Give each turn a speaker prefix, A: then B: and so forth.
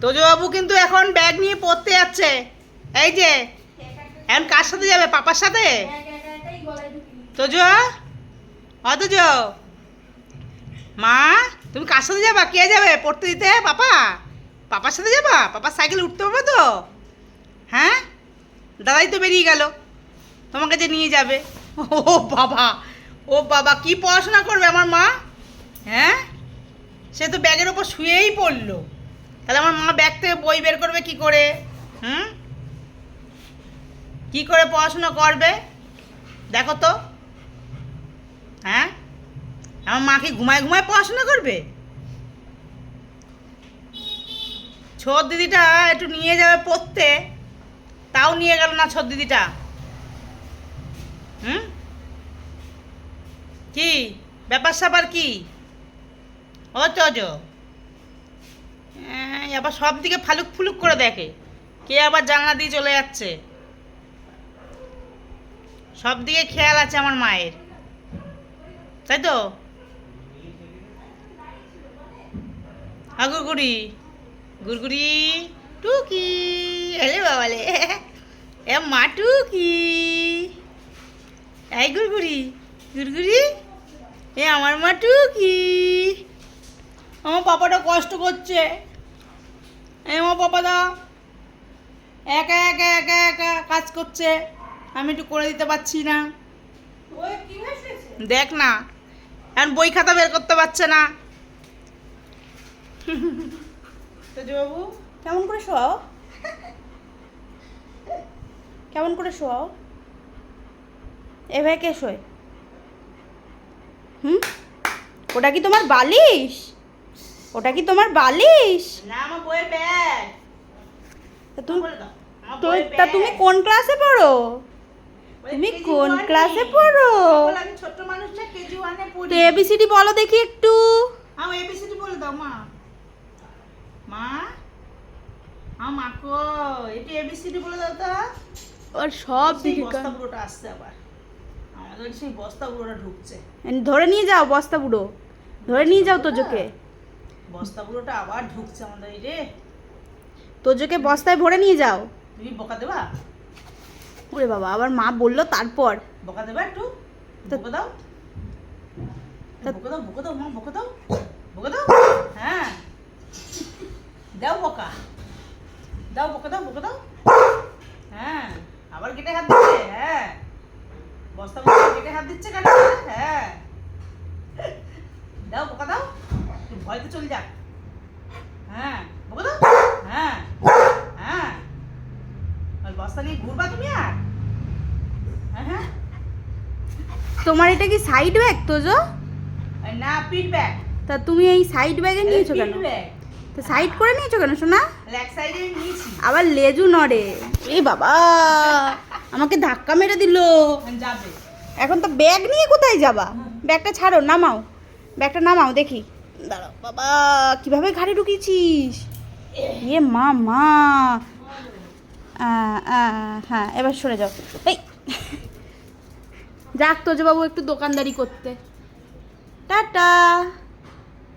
A: তোজবাবু কিন্তু এখন ব্যাগ নিয়ে পড়তে যাচ্ছে। এই যে এখন কার সাথে যাবে? পাপার সাথে? তোজো, অতজ মা, তুমি কার সাথে যাবা? কে যাবে পড়তে দিতে? পাপা? পাপার সাথে যাবা? পাপার সাইকেল উঠতে পারবে তো? হ্যাঁ, দাদাই তো বেরিয়ে গেল, তোমাকে যে নিয়ে যাবে। ও বাবা, ও বাবা, কি পড়াশোনা করবে আমার মা? হ্যাঁ, সে তো ব্যাগের ওপর শুয়েই পড়লো। তাহলে আমার মা ব্যাগ থেকে বই বের করবে কি করে? হুম, কি করে পড়াশোনা করবে দেখো তো? হ্যাঁ, আমার মা কি ঘুমায় ঘুমায় পড়াশোনা করবে? ছোট দিদিটা একটু নিয়ে যাবে পড়তে, তাও নিয়ে গেল না ছোট দিদিটা। হুম, কি ব্যাপার স্যাপার কি? ও চজ, আবার সব দিকে ফালুক ফুলুক করে দেখে, কে আবার জানলা দিয়ে চলে যাচ্ছে। সব দিকে খেয়াল আছে আমার মায়ের, তাই তো? গুড়গুড়ি, গুড়গুড়ি, টুকি, এলে বাবালে, এ মা টুকি, এই গুড়গুড়ি, গুড়গুড়ি, এ আমার মা টুকি। আমার পাপাটা কষ্ট করছে, আমার পাপাদা একা একা একা একা কাজ করছে, আমি একটু করে দিতে পারছি না। দেখ না, এখন বই খাতা বের করতে পারছে না। বাবু
B: কেমন করে শোয়াও? কেমন করে শোয়াও? এভাবে কে শোয়? হুম, ওটা কি তোমার বালিশ? ওটা কি তোমার বালিশ?
A: না, আমার বইয়ের ব্যাগ।
B: তুমি কোন ক্লাসে পড়ো? তুমি কোন ক্লাসে পড়ো?
A: আমি ছোট মানুষটা কেজি 1 এ পড়ি।
B: তো এবিসিডি বলো দেখি একটু।
A: আমার এবিসিডি বলে দাও মা। মা, মা কো এটি এবিসিডি বলে দাও তো।
B: আর সব দিকে
A: বস্তা পুরোটা আসছে আবার, আমাদের সেই বস্তা পুরোটা ঢুকছে।
B: ধরে নিয়ে যাও বস্তা বুড়ো, ধরে নিয়ে যাও তোজোকে।
A: বস্তা পুরোটা আবার ঢুকছে আমাদের। এই রে,
B: তোজোকে বস্তায় ভরে নিয়ে যাও।
A: তুমি বকা দেবা?
B: ওরে বাবা, আবার মা বললো তারপর
A: বকা দেবা একটু? বকা দাও, বকা দাও, বকা দাও মা, বকা দাও, বকা দাও। হ্যাঁ, দাও বকা, দাও বকা দাও, বকা দাও। হ্যাঁ, আবার গেটে হাত দিচ্ছে। হ্যাঁ, বস্তা বস্তা গেটে হাত দিচ্ছে কেন? হ্যাঁ, দাও বকা দাও, একটু ভয়তে চলে যাক। হ্যাঁ, বকা দাও। হ্যাঁ হ্যাঁ, আর বস্তা নিয়ে ঘুরবা তুমি আর? হ্যাঁ হ্যাঁ,
B: তোমার এটা কি সাইড ব্যাগ তোজো?
A: না, পিট ব্যাগ।
B: তা তুমি এই সাইড ব্যাগে নিয়েছো কেন? তো সাইড করে নিয়েছো কেন সোনা?
A: লেগ সাইডে নিয়েছি।
B: আবার লেজু নড়ে। এই বাবা, আমাকে ধাক্কা মেরে দিল।
A: যাবে
B: এখন তো ব্যাগ নিয়ে কোথায় যাবা? ব্যাগটা ছাড়ো, নামাও, ব্যাগটা নামাও দেখি। দাঁড়াও বাবা, কিভাবে ঘাড়ে ঢুকিয়েছিস? ইয়ে মা মা, হ্যাঁ এবার সরে যাও। এই যাক তোজো বাবু একটু দোকানদারি করতে। টাটা।